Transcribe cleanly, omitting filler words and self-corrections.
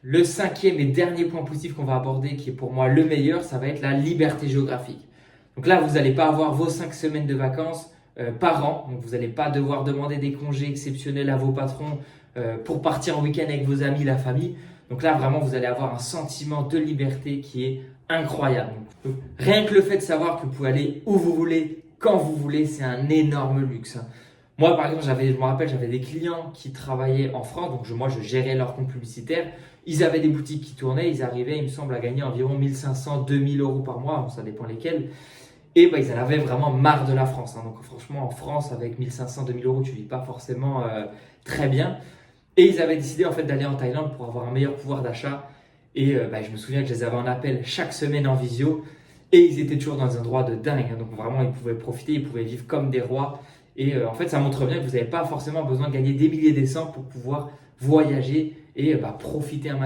Le cinquième et dernier point positif qu'on va aborder, qui est pour moi le meilleur, ça va être la liberté géographique. Donc là, vous n'allez pas avoir vos 5 semaines de vacances par an. Donc vous n'allez pas devoir demander des congés exceptionnels à vos patrons pour partir en week-end avec vos amis, la famille. Donc là, vraiment, vous allez avoir un sentiment de liberté qui est incroyable. Donc, rien que le fait de savoir que vous pouvez aller où vous voulez, quand vous voulez, c'est un énorme luxe. Moi, par exemple, je me rappelle, j'avais des clients qui travaillaient en France, donc moi, je gérais leur compte publicitaire. Ils avaient des boutiques qui tournaient, ils arrivaient, il me semble, à gagner environ 1500, 2000 euros par mois, bon, ça dépend lesquels. Et ils en avaient vraiment marre de la France. Donc franchement, en France, avec 1500, 2000 euros, tu ne vis pas forcément très bien. Et ils avaient décidé en fait d'aller en Thaïlande pour avoir un meilleur pouvoir d'achat. Et je me souviens que je les avais en appel chaque semaine en visio. Et ils étaient toujours dans un endroit de dingue. Donc vraiment, ils pouvaient profiter, ils pouvaient vivre comme des rois. Et en fait, ça montre bien que vous n'avez pas forcément besoin de gagner des milliers et des cents pour pouvoir voyager et profiter un maximum.